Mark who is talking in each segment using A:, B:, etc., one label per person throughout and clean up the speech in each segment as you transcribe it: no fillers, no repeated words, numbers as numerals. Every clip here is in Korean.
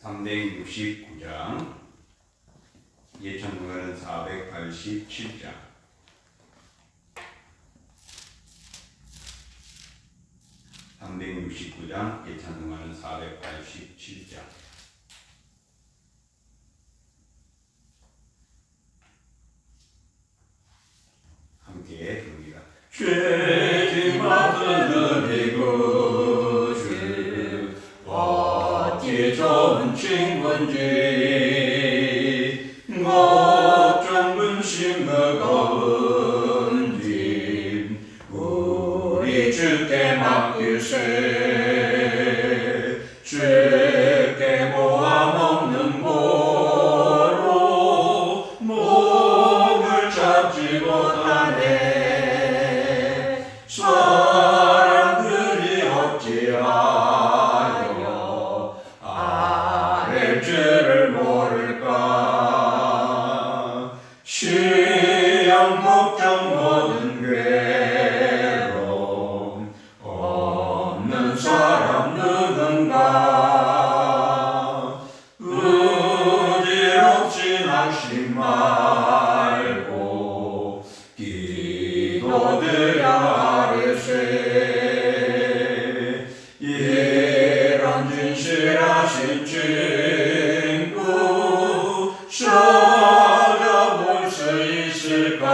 A: 369장, 예천문가는 487장. 예찬송가는 487장. 함께 부릅니다. 죄짐 받은 이고 주 어찌 좋은 친구인지 걱정 근심 무거운지 우리 주께 맡길세. 주께 모아 먹는 고로 목을 잡지 못하네. 사람들이 어찌하여 아랠 줄을 모를까. 시험 걱정 모든 괴로움 없는 사람 누군가. 의지롭지 낙심말고 기도드려 아뢰세. 이런 진실하신 친구 찾아볼 수 있을까.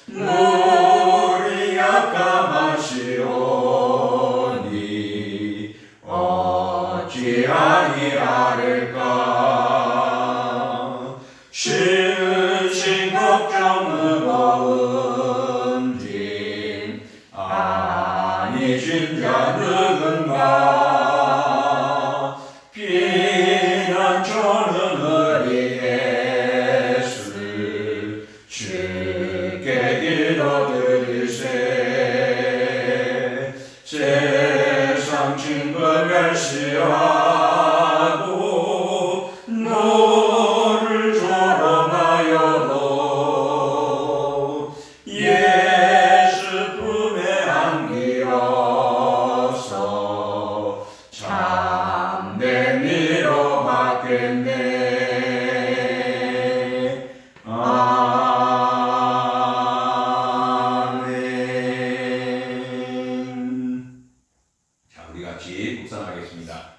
A: 우리 약함하시오니 어찌 아니하릴까. 신신 걱정 무거운지 아니신 자 누군가. 피난처는 우리 예수 주께 기도드리세. 세상 친구 멸시하고 너를 조롱하여도 예수 품에 안기어서 참된 위로 받겠네. 아멘. 자, 우리 같이 묵상하겠습니다.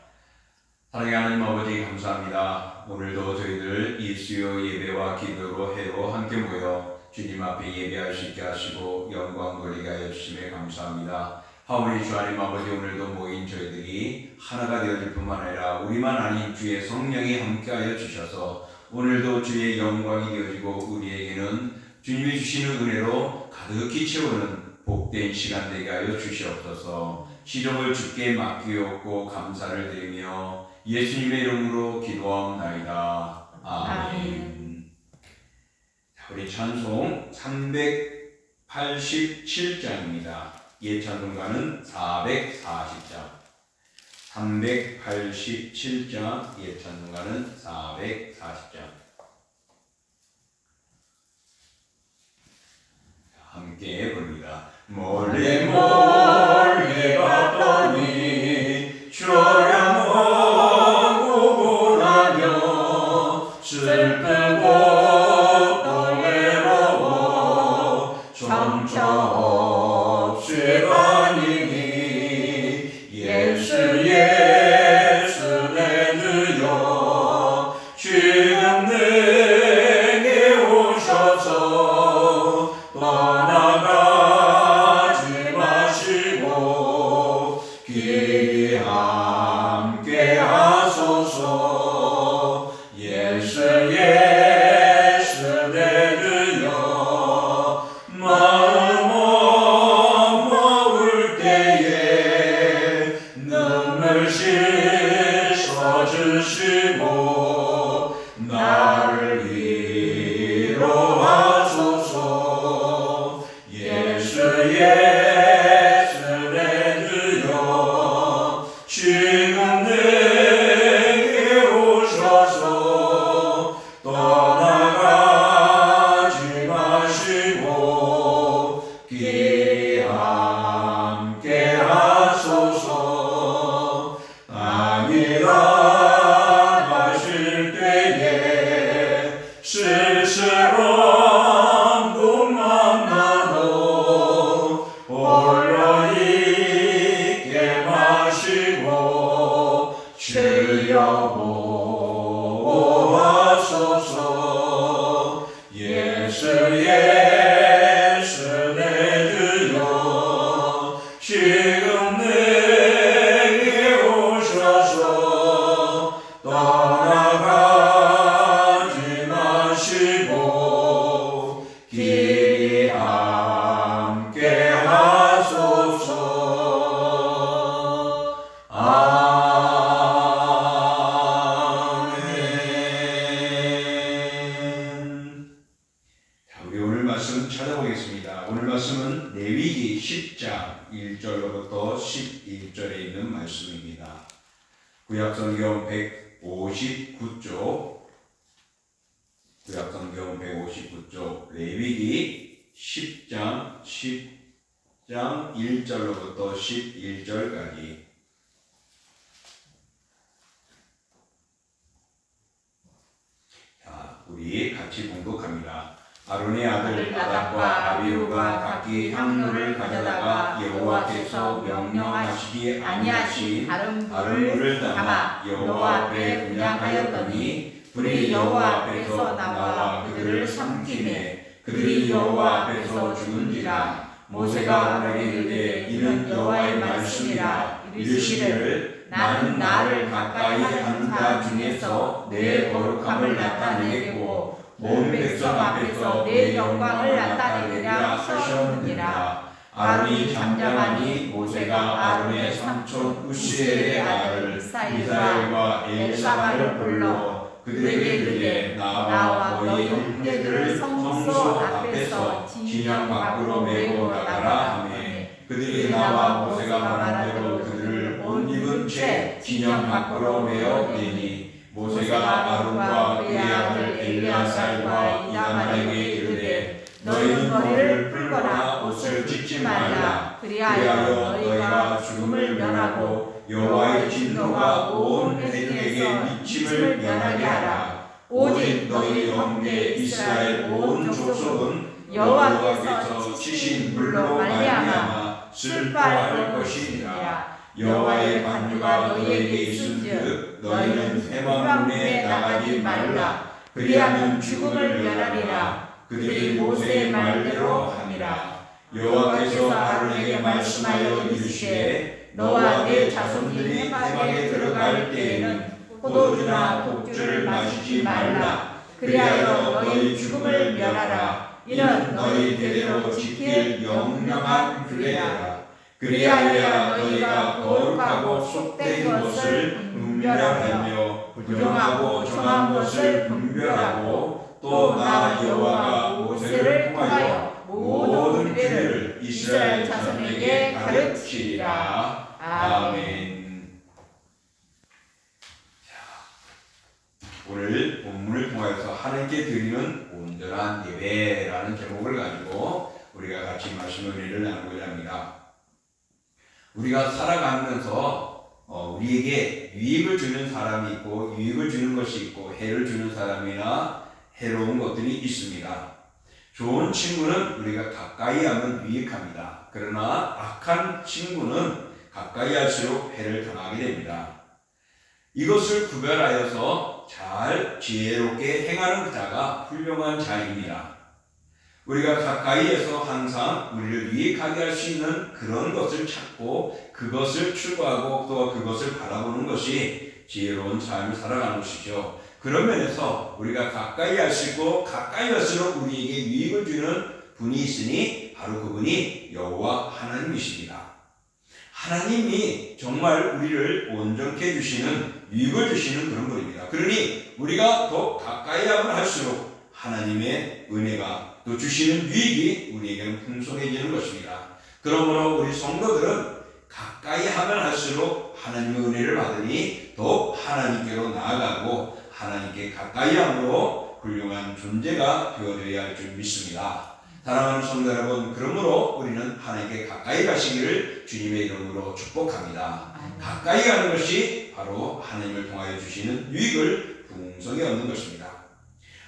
A: 사랑의 하나님 아버지, 감사합니다. 오늘도 저희들 이 수요 예배와 기도로 해로 함께 모여 주님 앞에 예배할 수 있게 하시고 영광 돌리게 하여 주심에 감사합니다. 하오니 주 하나님 아버지, 오늘도 모인 저희들이 하나가 되어질 뿐만 아니라 우리만 아닌 주의 성령이 함께하여 주셔서 오늘도 주의 영광이 되어지고 우리에게는 주님이 주시는 은혜로 가득히 채우는 복된 시간 되게 하여 주시옵소서. 시종을 주께 맡기옵고 감사를 드리며 예수님의 이름으로 기도하옵나이다. 아멘. 자, 우리 찬송 387장입니다. 예찬송가는 440장. 387장, 예찬송가는 440장. 함께 부릅니다. 멀리 멀리 갔더니 초량하고 고나며 슬프고 또 외로워 정처 없이 가니니 예수 예수 내 주여 지금 내게 오셔서 떠나가지 마시고 기 함께 하소서. 예수 예수 내 주여 마음 먹을 때에 눈물 씻어주시고 나를 위로하소서. 예수 예수 내 주여 지금 내게 오셔서 떠나가지 마시고 기 함께 하소서. 아니요 주여 보호하소서. 예수 예수 내 주여 지금 내게 오셔서 떠나가지 마시고 길이 함께 하소서. 아멘. 자, 우리 오늘 말씀 찾아보겠습니다. 오늘 말씀은 레위기 10장 1절로부터 11절에 있는 말씀입니다. 구약성경 159쪽, 구약성경 159쪽 레위기 10장 1절로부터 11절까지. 자, 우리 같이 봉독합니다. 아론의 아들 나답과 아비후가 각기 향로를 가져다가 여호와께서 명령하시지 아니하신 다른 불을 담아 여호와 앞에 분향하였더니 불이 여호와 앞에서 나와 그들을 삼키매 그들이 여호와 앞에서 죽은지라. 모세가 아론에게 이르되 이는 여호와의 말씀이라. 이르시기를 나는 나를 가까이 하는 자 중에서 내 거룩함을 나타내겠고 온 백성 앞에서 내 영광을 나타내리라 하셨느니라. 아론이 잠잠하니 모세가 아론의 삼촌 우시엘의 아들 미사엘과 엘사바를 불러 그들에게 이르되 나와 너희 형제들을 성소 앞에서 진영 밖으로 메고 나가라 하매 그들이 나와 모세가 말한 대로 그들을 옷 입은 채 진영 밖으로 메어 내니 모세가 아론과 그의 아들 엘리아살과 이다말에게 이르되 너희는 머리를 풀거나 옷을 찢지 말라. 그리하여 너희가 죽음을 면하고 여호와의 진노가 온 에돔에게 미침을 면하게 하라. 오직 너희 형제 이스라엘 온 족속은 여호와께서 치신 불로 말미암아 슬퍼할 것이니라. 여호와의 반주가 너희에게 있은즉 너희는 회막문에 나가지 말라. 그리하면 죽음을 면하리라. 그들이 모세의 말대로 하니라. 여호와께서 아론에게 말씀하여 이르시되 너와 내 자손들이 회막에 들어갈 때에는 포도주나 독주를 마시지 말라. 그리하여 너희 죽음을 면하라. 이는 너희 대대로 지킬 영영한 규례라. 그리하여야 너희가 거룩하고 속된 것을 분별하며 부정하고 정한 것을 분별하고 또 나 여호와가 모세를 통하여 모든 규례를 이스라엘 자손에게 가르치리라. 아멘. 자, 오늘 본문을 통해서 하나님께 드리는 온전한 예배라는 제목을 가지고 우리가 같이 말씀 은혜를 나누고자 합니다. 우리가 살아가면서 우리에게 유익을 주는 사람이 있고 유익을 주는 것이 있고 해를 주는 사람이나 해로운 것들이 있습니다. 좋은 친구는 우리가 가까이 하면 유익합니다. 그러나 악한 친구는 가까이 할수록 해를 당하게 됩니다. 이것을 구별하여서 잘 지혜롭게 행하는 자가 훌륭한 자입니다. 우리가 가까이에서 항상 우리를 유익하게 할 수 있는 그런 것을 찾고 그것을 추구하고 또 그것을 바라보는 것이 지혜로운 삶을 살아가는 것이죠. 그런 면에서 우리가 가까이 할 수 있고 가까이 할수록 우리에게 유익을 주는 분이 있으니 바로 그분이 여호와 하나님이십니다. 하나님이 정말 우리를 온전케 해주시는 유익을 주시는 그런 분입니다. 그러니 우리가 더 가까이 하면 할수록 하나님의 은혜가 또 주시는 유익이 우리에게는 풍성해지는 것입니다. 그러므로 우리 성도들은 가까이 하면 할수록 하나님의 은혜를 받으니 더욱 하나님께로 나아가고 하나님께 가까이 함으로 훌륭한 존재가 되어져야 할 줄 믿습니다. 사랑하는 성도 여러분, 그러므로 우리는 하나님께 가까이 가시기를 주님의 이름으로 축복합니다. 가까이 가는 것이 바로 하나님을 통하여 주시는 유익을 풍성히 얻는 것입니다.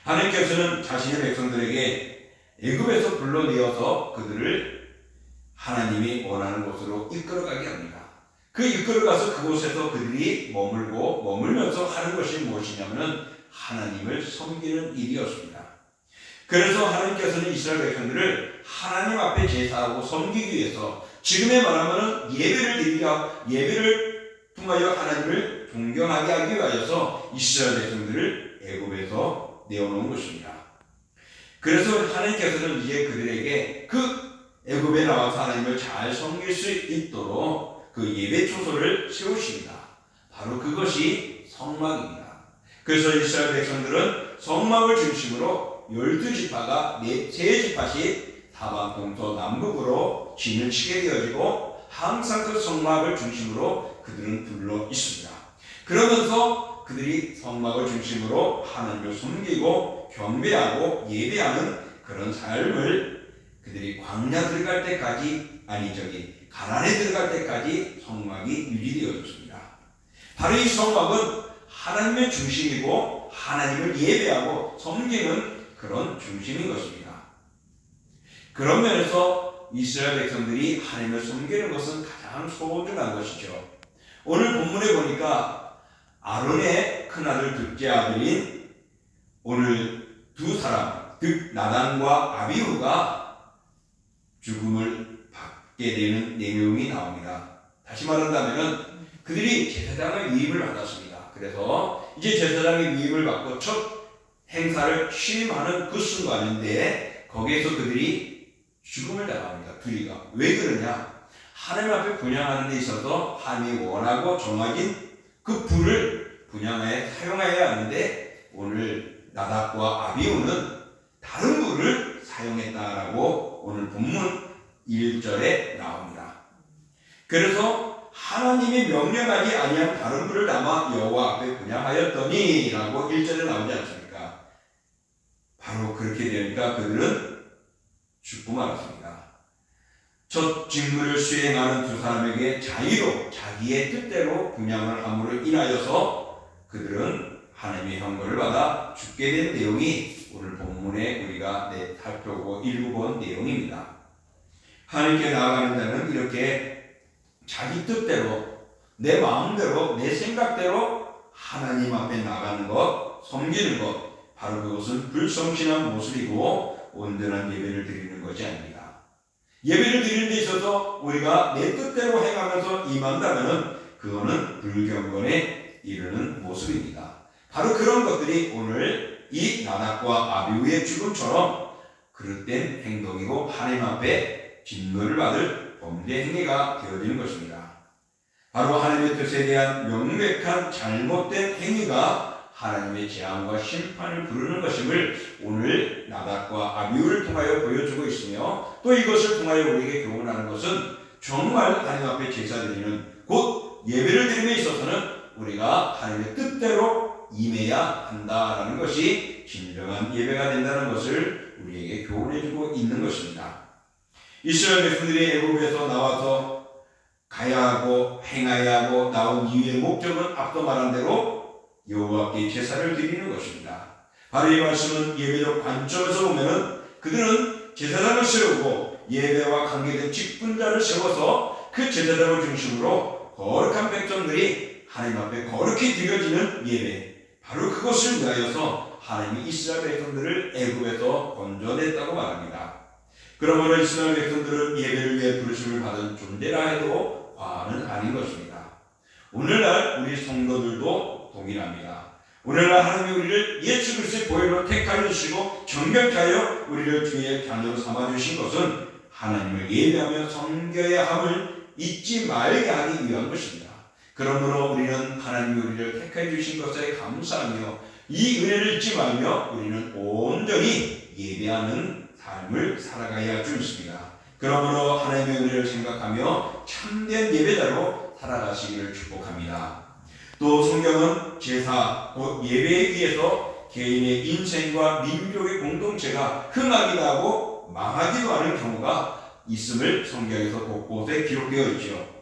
A: 하나님께서는 자신의 백성들에게 애굽에서 불러내어서 그들을 하나님이 원하는 곳으로 이끌어가게 합니다. 그 이끌어가서 그곳에서 그들이 머물면서 하는 것이 무엇이냐면은 하나님을 섬기는 일이었습니다. 그래서 하나님께서는 이스라엘 백성들을 하나님 앞에 제사하고 섬기기 위해서 지금에 말하면은 예배를 통하여 하나님을 존경하게 하기 위하여서 이스라엘 백성들을 애굽에서 내어놓은 것입니다. 그래서 하나님께서는 이제 그들에게 그 애굽에 나와서 하나님을 잘 섬길 수 있도록 그 예배 초소를 세우십니다. 바로 그것이 성막입니다. 그래서 이스라엘 백성들은 성막을 중심으로 12지파가 3지파씩 사방 동서 남북으로 진을 치게 되어지고 항상 그 성막을 중심으로 그들은 둘러 있습니다. 그러면서 그들이 성막을 중심으로 하나님을 섬기고 경배하고 예배하는 그런 삶을 그들이 광야 들어갈 때까지 가나안에 들어갈 때까지 성막이 유지되어졌습니다. 바로 이 성막은 하나님의 중심이고 하나님을 예배하고 섬기는 그런 중심인 것입니다. 그런 면에서 이스라엘 백성들이 하나님을 섬기는 것은 가장 소중한 것이죠. 오늘 본문에 보니까 아론의 큰아들 둘째 아들인 오늘 두 사람, 즉 나단과 아비후가 죽음을 받게 되는 내용이 나옵니다. 다시 말한다면 그들이 제사장의 위임을 받았습니다. 그래서 이제 제사장의 위임을 받고 첫 행사를 취임하는 그 순간인데 거기에서 그들이 죽음을 당합니다. 둘이가. 왜 그러냐? 하나님 앞에 분향하는 데 있어서 하나님이 원하고 정하긴 그 불을 분향에 사용해야 하는데 오늘 나답과 아비후는 다른 불을 사용했다라고 오늘 본문 1절에 나옵니다. 그래서 하나님이 명령하지 아니한 다른 불을 담아 여호와 앞에 분향하였더니 라고 1절에 나오지 않습니까? 바로 그렇게 되니까 그들은 죽고 말았습니다. 첫 직무를 수행하는 두 사람에게 자의로 자기의 뜻대로 분향을 함으로 인하여서 그들은 하나님의 형벌을 받아 죽게 된 내용이 오늘 본문에 우리가 살펴보고 읽어본 내용입니다. 하나님께 나아가는 자는 이렇게 자기 뜻대로 내 마음대로 내 생각대로 하나님 앞에 나가는 것, 섬기는 것, 바로 그것은 불성실한 모습이고 온전한 예배를 드리는 것이 아닙니다. 예배를 드리는 데 있어서 우리가 내 뜻대로 행하면서 임한다면 그거는 불경건에 이르는 모습입니다. 바로 그런 것들이 오늘 이 나답과 아비후의 죽음처럼 그릇된 행동이고 하나님 앞에 진노를 받을 범죄 행위가 되어지는 것입니다. 바로 하나님의 뜻에 대한 명백한 잘못된 행위가 하나님의 재앙과 심판을 부르는 것임을 오늘 나답과 아비후를 통하여 보여주고 있으며 또 이것을 통하여 우리에게 교훈하는 것은 정말 하나님 앞에 제사드리는 곧 예배를 드림에 있어서는 우리가 하나님의 뜻대로 임해야 한다라는 것이 진정한 예배가 된다는 것을 우리에게 교훈해주고 있는 것입니다. 이스라엘 백성들이 애굽에서 나와서 가야 하고 행해야 하고 나온 이유의 목적은 앞서 말한 대로 여호와께 제사를 드리는 것입니다. 바로 이 말씀은 예배적 관점에서 보면은 그들은 제사장을 세우고 예배와 관계된 직분자를 세워서 그 제사장을 중심으로 거룩한 백성들이 하나님 앞에 거룩히 드려지는 예배, 바로 그것을 위하여서 하나님이 이스라엘 백성들을 애굽에서 건져냈다고 말합니다. 그러므로 이스라엘 백성들은 예배를 위해 부르심을 받은 존재라 해도 과언은 아닌 것입니다. 오늘날 우리 성도들도 동일합니다. 오늘날 하나님이 우리를 예수 그리스도의 보혈로 택하여 주시고 정결케 하여 우리를 주의 자녀로 삼아 주신 것은 하나님을 예배하며 섬겨야 함을 잊지 말게 하기 위한 것입니다. 그러므로 우리는 하나님이 우리를 택해 주신 것에 감사하며 이 은혜를 잊지 말며 우리는 온전히 예배하는 삶을 살아가야 주십니다. 그러므로 하나님의 은혜를 생각하며 참된 예배자로 살아가시기를 축복합니다. 또 성경은 제사, 곧 예배에 의해서 개인의 인생과 민족의 공동체가 흥하기도 하고 망하기도 하는 경우가 있음을 성경에서 곳곳에 기록되어 있죠.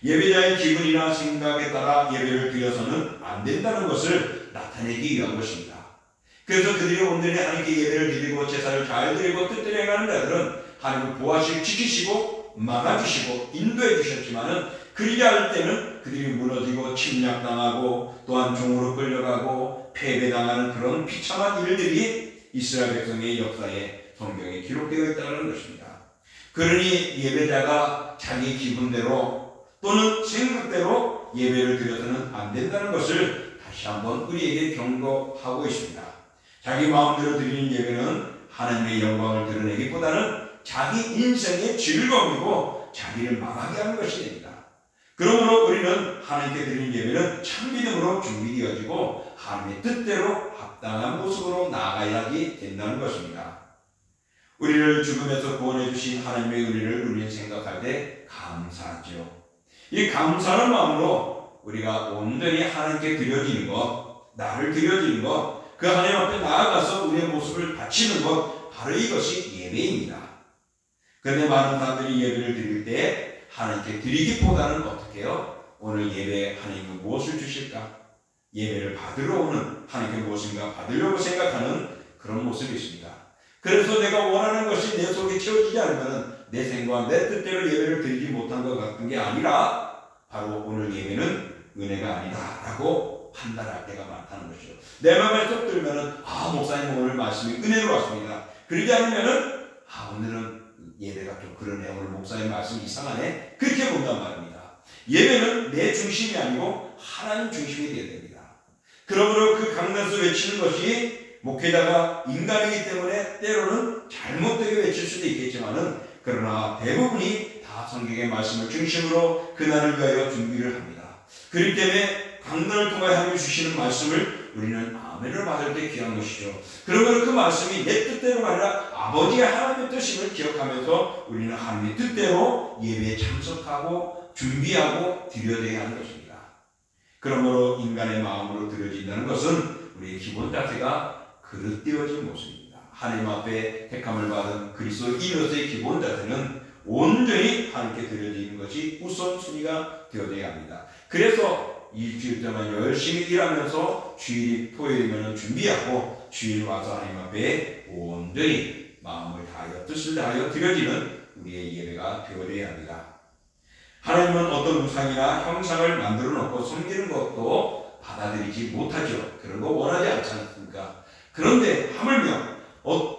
A: 예배자의 기분이나 생각에 따라 예배를 드려서는 안 된다는 것을 나타내기 위한 것입니다. 그래서 그들이 온전히 하나님께 예배를 드리고 제사를 잘 드리고 뜻대로 행하는 자들은 하나님을 보호하시고 지키시고 막아주시고 인도해 주셨지만은 그러지 않을 때는 그들이 무너지고 침략당하고 또한 종으로 끌려가고 패배당하는 그런 비참한 일들이 이스라엘 백성의 역사에 성경에 기록되어 있다는 것입니다. 그러니 예배자가 자기 기분대로 또는 생각대로 예배를 드려서는 안 된다는 것을 다시 한번 우리에게 경고하고 있습니다. 자기 마음대로 드리는 예배는 하나님의 영광을 드러내기보다는 자기 인생의 즐거움이고 자기를 망하게 하는 것이 됩니다. 그러므로 우리는 하나님께 드리는 예배는 참믿음으로 준비되어지고 하나님의 뜻대로 합당한 모습으로 나아가야지 된다는 것입니다. 우리를 죽음에서 구원해 주신 하나님의 은혜를 우리는 생각할 때 감사하죠. 이 감사하는 마음으로 우리가 온전히 하나님께 드려지는 것, 나를 드려지는 것, 그 하나님 앞에 나아가서 우리의 모습을 바치는 것, 바로 이것이 예배입니다. 그런데 많은 사람들이 예배를 드릴 때 하나님께 드리기보다는 어떻게 해요? 오늘 예배에 하나님은 무엇을 주실까? 예배를 받으러 오는 하나님께 무엇인가 받으려고 생각하는 그런 모습이 있습니다. 그래서 내가 원하는 것이 내 속에 채워지지 않으면 내 생각, 내 뜻대로 예배를 드리지 못한 것 같은 게 아니라 바로 오늘 예배는 은혜가 아니다라고 판단할 때가 많다는 것이죠. 내 마음에 쏙 들면은 목사님 오늘 말씀이 은혜로 왔습니다. 그러지 않으면은 오늘은 예배가 좀 그러네, 오늘 목사님 말씀이 이상하네, 그렇게 본단 말입니다. 예배는 내 중심이 아니고 하나님 중심이 되어야 됩니다. 그러므로 그 강단에서 외치는 것이 목회자가 인간이기 때문에 때로는 잘못되게 외칠 수도 있겠지만은 그러나 대부분이 다 성경의 말씀을 중심으로 그날을 위하여 준비를 합니다. 그렇기 때문에 강단을 통하여 하나님이 주시는 말씀을 우리는 아멘을 받을 때 귀한 것이죠. 그러면 그 말씀이 내 뜻대로가 아니라 아버지의 하나님의 뜻임을 기억하면서 우리는 하나님의 뜻대로 예배에 참석하고 준비하고 드려야 하는 것입니다. 그러므로 인간의 마음으로 드려진다는 것은 우리의 기본 자세가 그릇되어진 모습입니다. 하나님 앞에 택함을 받은 그리스도인으로서의 기본 자세는 온전히 하나님께 드려지는 것이 우선순위가 되어야 합니다. 그래서 일주일 동안 열심히 일하면서 주일, 토요일이면 준비하고 주일 와서 하나님 앞에 온전히 마음을 다하여 뜻을 다하여 드려지는 우리의 예배가 되어야 합니다. 하나님은 어떤 우상이나 형상을 만들어 놓고 섬기는 것도 받아들이지 못하죠. 그런 거 원하지 않지 않습니까? 그런데 하물며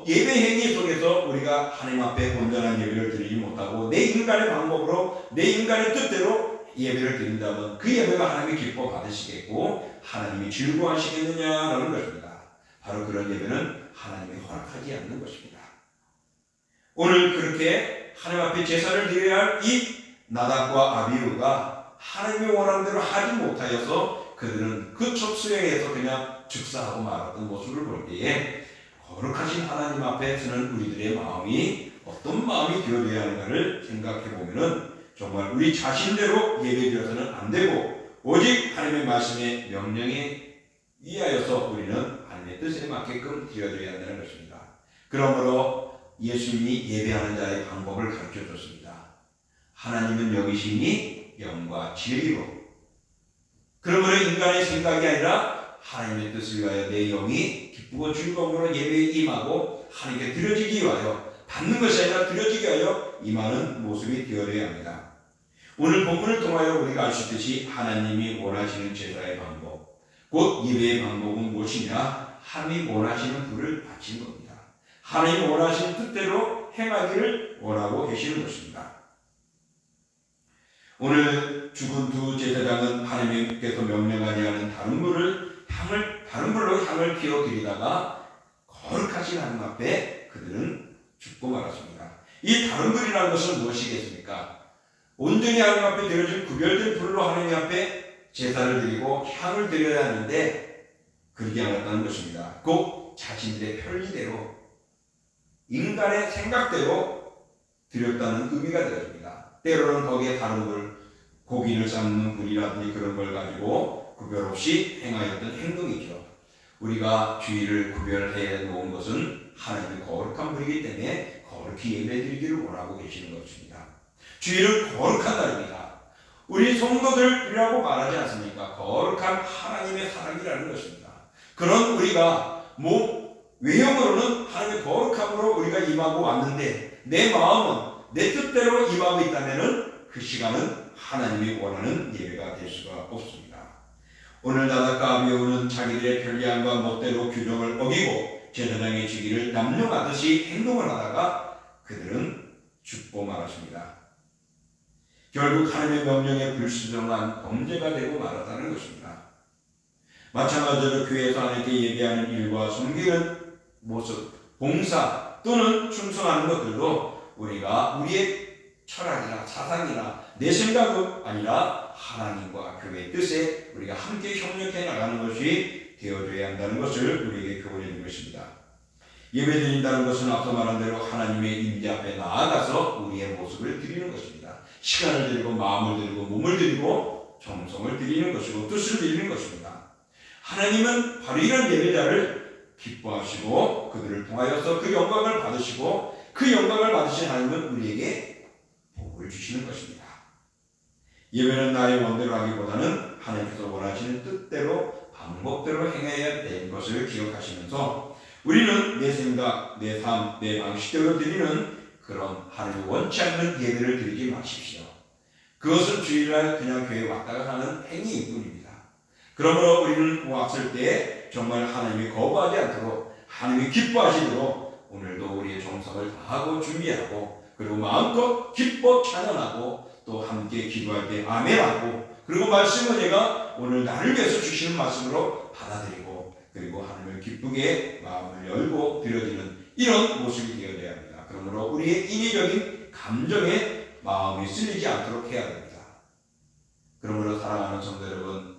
A: 예배 행위 속에서 우리가 하나님 앞에 온전한 예배를 드리지 못하고 내 인간의 방법으로 내 인간의 뜻대로 예배를 드린다면 그 예배가 하나님이 기뻐 받으시겠고 하나님이 즐거워하시겠느냐라는 것입니다. 바로 그런 예배는 하나님이 허락하지 않는 것입니다. 오늘 그렇게 하나님 앞에 제사를 드려야 할 이 나답과 아비후가 하나님이 원하는 대로 하지 못하여서 그들은 그 첩수행에서 그냥 즉사하고 말았던 모습을 볼 때에 거룩하신 하나님 앞에서는 우리들의 마음이 어떤 마음이 되어야 하는가를 생각해 보면은 정말 우리 자신대로 예배드려서는 안 되고 오직 하나님의 말씀의 명령에 위하여서 우리는 하나님의 뜻에 맞게끔 드려야 한다는 것입니다. 그러므로 예수님이 예배하는 자의 방법을 가르쳐 줬습니다. 하나님은 영이시니 영과 진리로. 그러므로 인간의 생각이 아니라 하나님의 뜻을 위하여 내 영이 기쁘고 즐거움으로 예배에 임하고 하나님께 드려지기 위하여 받는 것이 아니라 드려지기 위하여 임하는 모습이 되어야 합니다. 오늘 본문을 통하여 우리가 알 수 있듯이 하나님이 원하시는 제사의 방법, 곧 예배의 방법은 무엇이냐? 하나님이 원하시는 불을 바치는 겁니다. 하나님이 원하시는 뜻대로 행하기를 원하고 계시는 것입니다. 오늘 죽은 두 제사장은 하나님께서 명령하지 않은 다른 불로 향을 피워 드리다가 거룩하신 하나님 앞에 그들은 죽고 말았습니다. 이 다른 불이라는 것은 무엇이겠습니까? 온전히 하나님 앞에 드려질 구별된 불로 하나님 앞에 제사를 드리고 향을 드려야 하는데 그러지 않았다는 것입니다. 곧 자신들의 편리대로 인간의 생각대로 드렸다는 의미가 되어집니다. 때로는 거기에 다른 불, 고기를 삶는 불이라든지 그런 걸 가지고 구별 없이 행하였던 행동이죠. 우리가 주일을 구별해 놓은 것은 하나님의 거룩한 불이기 때문에 거룩히 예배드리기를 원하고 계시는 것입니다. 주일은 거룩한 날입니다. 우리 성도들이라고 말하지 않습니까? 거룩한 하나님의 사랑이라는 것입니다. 그런 우리가 외형으로는 하나님의 거룩함으로 우리가 임하고 왔는데 내 마음은 내 뜻대로 임하고 있다면 그 시간은 하나님이 원하는 예배가 될 수가 없습니다. 오늘 나닷과 아비후는 자기들의 편리함과 멋대로 규정을 어기고 제사장의 주기를 남용하듯이 행동을 하다가 그들은 죽고 말았습니다. 결국 하나님의 명령에 불순종한 범죄가 되고 말았다는 것입니다. 마찬가지로 교회에서 하나님께 예배하는 일과 섬기는 모습, 봉사 또는 충성하는 것들도 우리가 우리의 철학이나 사상이나 내 생각은 아니라 하나님과 교회의 뜻에 우리가 함께 협력해 나가는 것이 되어줘야 한다는 것을 우리에게 교훈해 준 것입니다. 예배드린다는 것은 앞서 말한 대로 하나님의 임재 앞에 나아가서 우리의 모습을 드리는 것입니다. 시간을 드리고 마음을 드리고 몸을 드리고 정성을 드리는 것이고 뜻을 드리는 것입니다. 하나님은 바로 이런 예배자를 기뻐하시고 그들을 통하여서 그 영광을 받으시고 그 영광을 받으신 하나님은 우리에게 복을 주시는 것입니다. 예배는 나의 원대로 하기보다는 하나님께서 원하시는 뜻대로 방법대로 행해야 될 것을 기억하시면서 우리는 내 생각, 내 삶, 내 방식대로 드리는 그런 하나님이 원치 않는 예배를 드리지 마십시오. 그것은 주일날 그냥 교회에 왔다가 하는 행위일 뿐입니다. 그러므로 우리는 왔을 때 정말 하나님이 거부하지 않도록 하나님이 기뻐하시도록 오늘도 우리의 정성을 다하고 준비하고 그리고 마음껏 기뻐 찬양하고 또 함께 기도할 때 아멘하고 그리고 말씀을 내가 오늘 나를 위해서 주시는 말씀으로 받아들이고 그리고 하나님을 기쁘게 마음을 열고 드려지는 이런 모습이 되어야 합니다. 그러므로 우리의 인위적인 감정에 마음이 쓸리지 않도록 해야 됩니다. 그러므로 사랑하는 성도 여러분,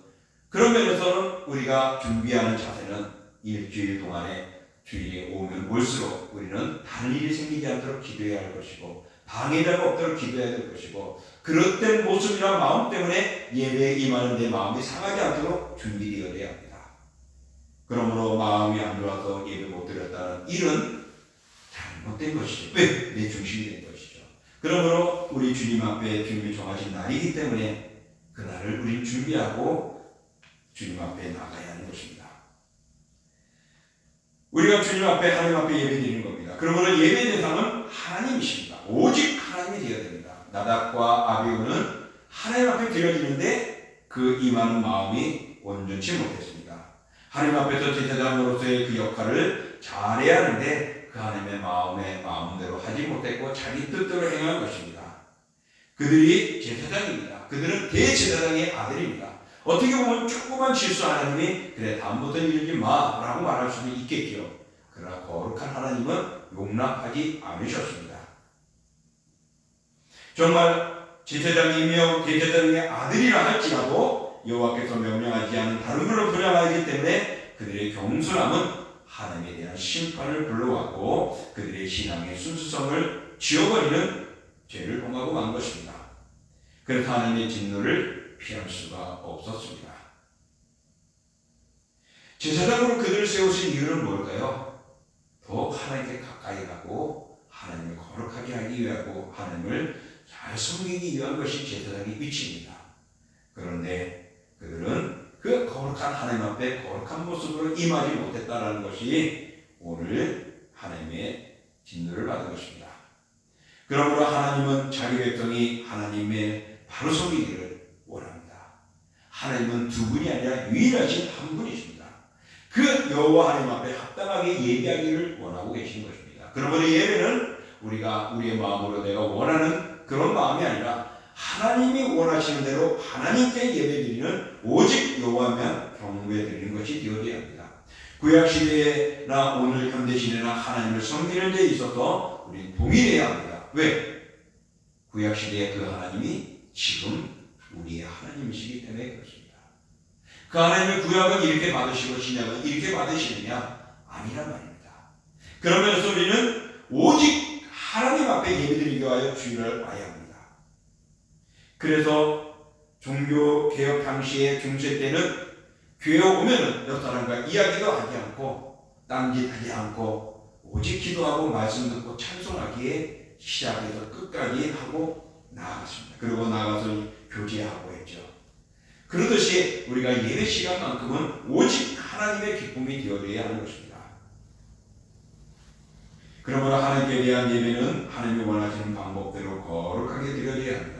A: 그런 면에서는 우리가 준비하는 자세는 일주일 동안에 주일에 오면 올수록 우리는 다른 일이 생기지 않도록 기도해야 할 것이고 방해자가 없도록 기도해야 될 것이고 그릇된 모습이나 마음 때문에 예배에 임하는 내 마음이 상하지 않도록 준비되어야 합니다. 그러므로 마음이 안 좋아서 예배 못 드렸다는 일은 잘못된 것이죠. 왜? 내 중심이 된 것이죠. 그러므로 우리 주님 앞에 주님이 정하신 날이기 때문에 그날을 우리는 준비하고 주님 앞에 나가야 하는 것입니다. 우리가 주님 앞에 하나님 앞에 예배드리는 겁니다. 그러므로 예배 대상은 하나님이십니다. 오직 하나님이 되어야 됩니다. 나답과 아비후는 하나님 앞에 드려지는데 그 임하는 마음이 온전치 못했습니다. 하나님 앞에서 제사장으로서의 그 역할을 잘해야 하는데 그 하나님의 마음대로 하지 못했고 자기 뜻대로 행한 것입니다. 그들이 제사장입니다. 그들은 대제사장의 아들입니다. 어떻게 보면 조그만 실수 하나님이 그래 다음부터는 이러지 마라고 말할 수도 있겠죠. 그러나 거룩한 하나님은 용납하지 않으셨습니다. 정말 제사장이며 대제사장의 아들이라 할지라도 여호와께서 명령하지 않은 다른 걸로 분양하기 때문에 그들의 겸손함은 하나님에 대한 심판을 불러왔고 그들의 신앙의 순수성을 지워버리는 죄를 범하고 만 것입니다. 그래서 하나님의 진노를 피할 수가 없었습니다. 제사장으로 그들을 세우신 이유는 뭘까요? 더 하나님께 가까이 가고 하나님을 거룩하게 하기 위하고 하나님을 잘 섬기기 위한 것이 제사장의 위치입니다. 그런데 그들은 그 거룩한 하나님 앞에 거룩한 모습으로 임하지 못했다는 것이 오늘 하나님의 진노를 받은 것입니다. 그러므로 하나님은 자기 백성이 하나님의 바로 섬기기를 원합니다. 하나님은 두 분이 아니라 유일하신 한 분이십니다. 그 여호와 하나님 앞에 합당하게 예배하기를 원하고 계신 것입니다. 그러므로 예배는 우리가 우리의 마음으로 내가 원하는 그런 마음이 아니라 하나님이 원하시는 대로 하나님께 예배드리는 오직 여호와만 경배드리는 것이 되어야 합니다. 구약시대나 오늘 현대시대나 하나님을 섬기는 데 있어서 우리는 동일해야 합니다. 왜? 구약시대의 그 하나님이 지금 우리의 하나님이시기 때문에 그렇습니다. 그 하나님의 구약은 이렇게 받으시고 신약은 이렇게 받으시느냐? 아니란 말입니다. 그러면서 우리는 오직 하나님 앞에 예배드리기 위하여 주일을 와야 합니다. 그래서 종교개혁 당시의 중세 때는 교회에 오면은 옆 사람과 이야기도 하지 않고 딴짓하지 않고 오직 기도하고 말씀 듣고 찬송하기에 시작해서 끝까지 하고 나아갔습니다. 그리고 나가서 교제하고 했죠. 그러듯이 우리가 예배 시간만큼은 오직 하나님의 기쁨이 되어야 하는 것입니다. 그러므로 하나님께 대한 예배는 하나님이 원하시는 방법대로 거룩하게 드려야 합니다.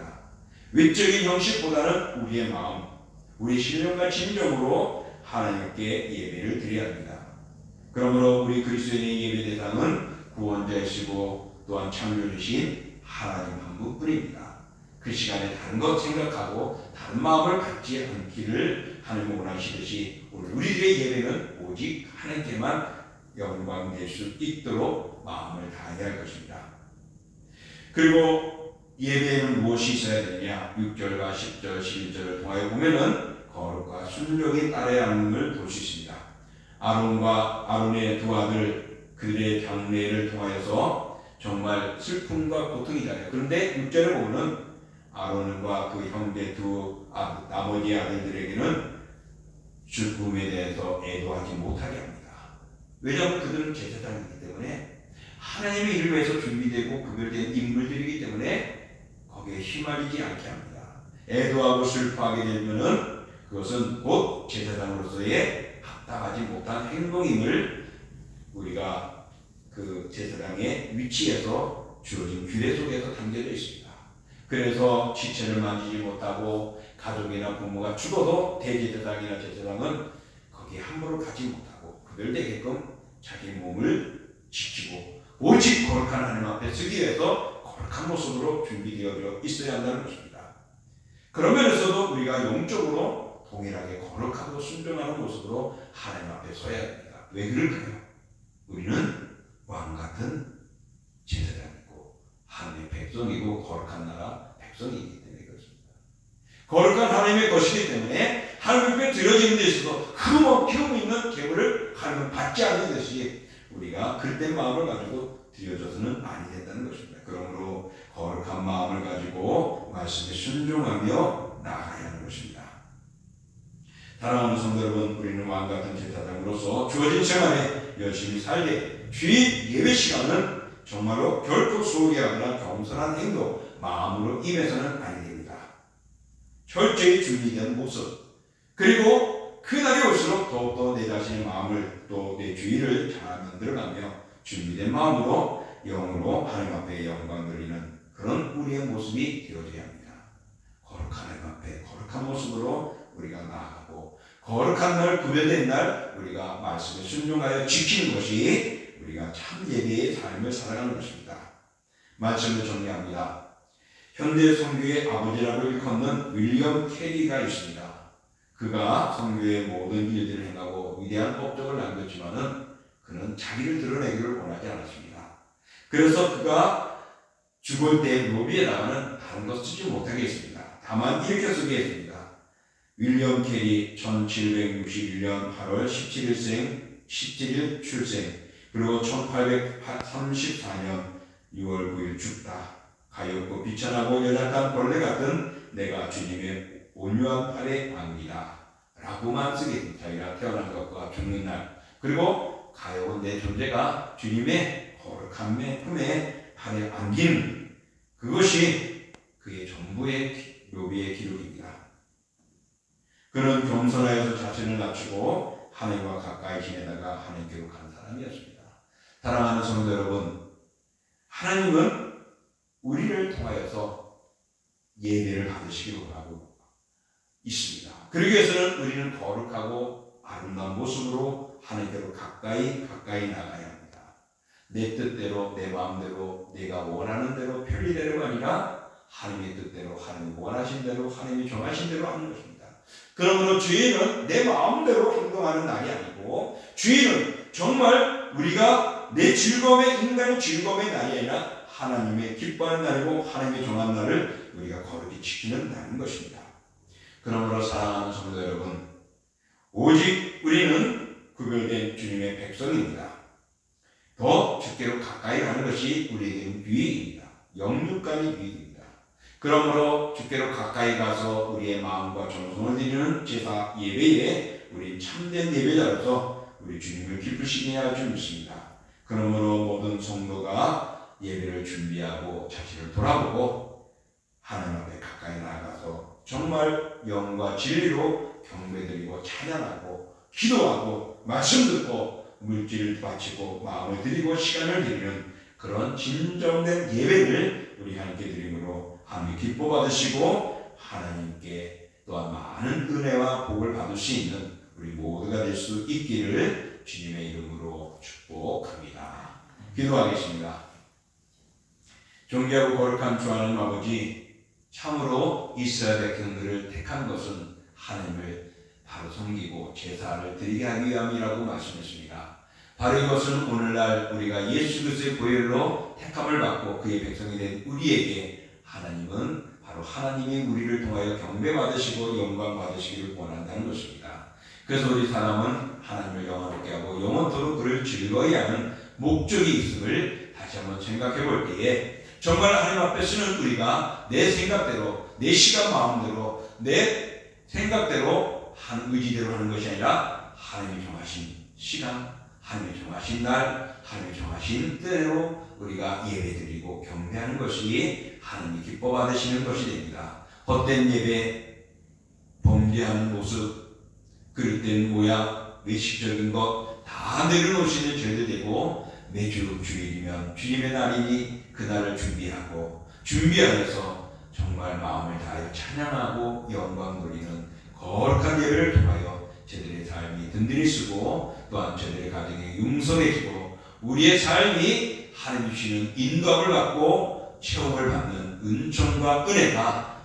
A: 외적인 형식보다는 우리의 마음, 우리 신령과 진정으로 하나님께 예배를 드려야 합니다. 그러므로 우리 그리스도인의 예배 대상은 구원자이시고 또한 창조주신 하나님 한 분뿐입니다. 그 시간에 다른 것 생각하고 다른 마음을 갖지 않기를 하나님 원하시듯이 오늘 우리들의 예배는 오직 하나님께만 영광될 수 있도록 마음을 다해야 할 것입니다. 그리고 예배에는 무엇이 있어야 되느냐? 6절과 10절, 11절을 통하여 보면은 거룩과 순종이 따라야 함을 볼 수 있습니다. 아론의 두 아들 그들의 장례를 통하여서 정말 슬픔과 고통이잖아요. 그런데 6절에 보면은 아론과 그 형제 나머지 아들들에게는 죽음에 대해서 애도하지 못하게 합니다. 왜냐하면 그들은 제사장이기 때문에 하나님의 일을 위해서 준비되고 구별된 인물들이기 때문에 거기에 휘말리지 않게 합니다. 애도하고 슬퍼하게 되면은 그것은 곧 제사장으로서의 합당하지 못한 행동임을 우리가 그 제사장의 위치에서 주어진 규례 속에서 담겨져 있습니다. 그래서 지체를 만지지 못하고 가족이나 부모가 죽어도 대제사장이나 제사장은 거기에 함부로 가지 못하고 구별되게끔 자기 몸을 지키고 오직 거룩한 하나님 앞에 서기 위해서 거룩한 모습으로 준비되어 있어야 한다는 것입니다. 그런 면에서도 우리가 영적으로 동일하게 거룩하고 순종하는 모습으로 하나님 앞에 서야 합니다. 왜 그럴까요? 우리는 왕같은 제사장이고 하나님의 백성이고 거룩한 나라 백성이기 때문에 그렇습니다. 거룩한 하나님의 것이기 때문에 하나님 앞에 드려지는 데 있어서 흠 있는 제물을 하나님은 받지 않는 것이 우리가 그릇된 마음을 가지고 드려져서는 아니 된다는 것입니다. 그러므로 거룩한 마음을 가지고 말씀에 순종하며 나아가야 하는 것입니다. 사랑하는 성도 여러분, 우리는 왕같은 제사장으로서 주어진 생활에 열심히 살되 주일 예배 시간은 정말로 결코 소홀히 하거나 겸손한 행동, 마음으로 임해서는 아니 됩니다. 철저히 준비된 모습, 그리고 그날이 올수록 더욱더 내 자신의 마음을 또 내 주의를 잘 만들어가며 준비된 마음으로 영으로 하나님 앞에 영광 드리는 그런 우리의 모습이 되어져야 합니다. 거룩한 하나님 앞에 거룩한 모습으로 우리가 나아가고 거룩한 날, 구별된 날 우리가 말씀에 순종하여 지키는 것이 우리가 참 예배의 삶을 살아가는 것입니다. 말씀을 정리합니다. 현대 선교의 아버지라고 일컫는 윌리엄 캐리가 있습니다. 그가 선교의 모든 일들을 행하고 위대한 업적을 남겼지만은 그는 자기를 드러내기를 원하지 않았습니다. 그래서 그가 죽을 때 묘비에다가는 다른 것 쓰지 못하게 했습니다. 다만 이렇게 쓰게 했습니다. 윌리엄 캐리 1761년 8월 17일 출생, 그리고 1834년 6월 9일 죽다. 가엾고 비천하고 연약한 벌레 같은 내가 주님의 온유한 팔에 안기다 라고만 쓰게, 자기가 태어난 것과 죽는 날, 그리고 가여운 내 존재가 주님의 거룩한 품에 팔에 안기는 그것이 그의 전부의 묘비의 기록입니다. 그는 겸손하여서 자신을 낮추고 하나님과 가까이 지내다가 하나님께로 간 사람이었습니다. 사랑하는 성도 여러분, 하나님은 우리를 통하여서 예배를 받으시기로 하고 있습니다. 그러기 위해서는 우리는 거룩하고 아름다운 모습으로 하나님께로 가까이 나가야 합니다. 내 뜻대로, 내 마음대로, 내가 원하는 대로, 편리대로가 아니라 하나님의 뜻대로, 하나님이 원하신 대로, 하나님이 정하신 대로 하는 것입니다. 그러므로 주일은 내 마음대로 행동하는 날이 아니고, 주일은 정말 우리가 내 즐거움의, 인간의 즐거움의 날이 아니라 하나님의 기뻐하는 날이고 하나님의 정한 날을 우리가 거룩히 지키는 날인 것입니다. 그러므로 사랑하는 성도 여러분, 오직 우리는 구별된 주님의 백성입니다. 더 주께로 가까이 가는 것이 우리에게는 유익입니다. 영육간의 유익입니다. 그러므로 주께로 가까이 가서 우리의 마음과 정성을 드리는 제사 예배에 우리 참된 예배자로서 우리 주님을 기쁘시게 할 줄 믿습니다. 그러므로 모든 성도가 예배를 준비하고 자신을 돌아보고 하나님 앞에 가까이 나아가서 정말 영과 진리로 경배드리고 찬양하고 기도하고 말씀 듣고 물질을 바치고 마음을 드리고 시간을 드리는 그런 진정된 예배를 우리 하나님께 드림으로 하나님 기뻐 받으시고 하나님께 또한 많은 은혜와 복을 받을 수 있는 우리 모두가 될 수 있기를 주님의 이름으로 축복합니다. 기도하겠습니다. 존귀하고 거룩한 주 하나님 아버지, 참으로 이스라엘 백성들을 택한 것은 하나님을 바로 섬기고 제사를 드리게 하기 위함이라고 말씀했습니다. 바로 이것은 오늘날 우리가 예수 그리스도의 보혈로 택함을 받고 그의 백성이 된 우리에게 하나님은 바로 하나님이 우리를 통하여 경배받으시고 영광 받으시기를 원한다는 것입니다. 그래서 우리 사람은 하나님을 영화롭게 하고 영원토록 그를 즐거이 하는 목적이 있음을 다시 한번 생각해 볼 때에 정말 하나님 앞에서는 우리가 내 생각대로, 내 시간 마음대로, 내 생각대로 하는 의지대로 하는 것이 아니라 하나님이 정하신 시간, 하나님이 정하신 날, 하나님이 정하신 때로 우리가 예배드리고 경배하는 것이 하나님이 기뻐 받으시는 것이 됩니다. 헛된 예배, 범죄하는 모습, 그릇된 모양, 외식적인 것 다 내려놓으시는 죄도 되고 매주 주일이면 주님의 날이니 그날을 준비하여서 정말 마음을 다하여 찬양하고 영광 돌리는 거룩한 예배를 통하여 저들의 삶이 든든히 쓰고 또한 저들의 가정이 융성해지고 우리의 삶이 하나님 주시는 인도함을 받고 체험을 받는 은총과 은혜가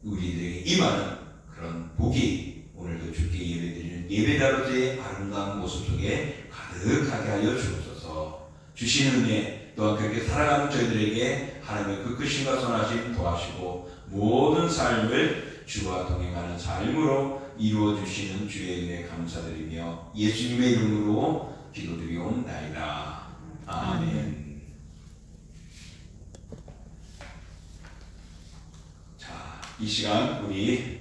A: 우리들에게 임하는 그런 복이 오늘도 주께 예배드리는 예배자로서의 아름다운 모습 속에 가득하게 하여 주옵소서. 주시는 은혜 또한 그렇게 살아가는 저희들에게 하나님의 그 크심과 선하심 도와주시고 모든 삶을 주와 동행하는 삶으로 이루어 주시는 주의 은혜 감사드리며 예수님의 이름으로 기도드리옵나이다. 아멘. 자, 이 시간 우리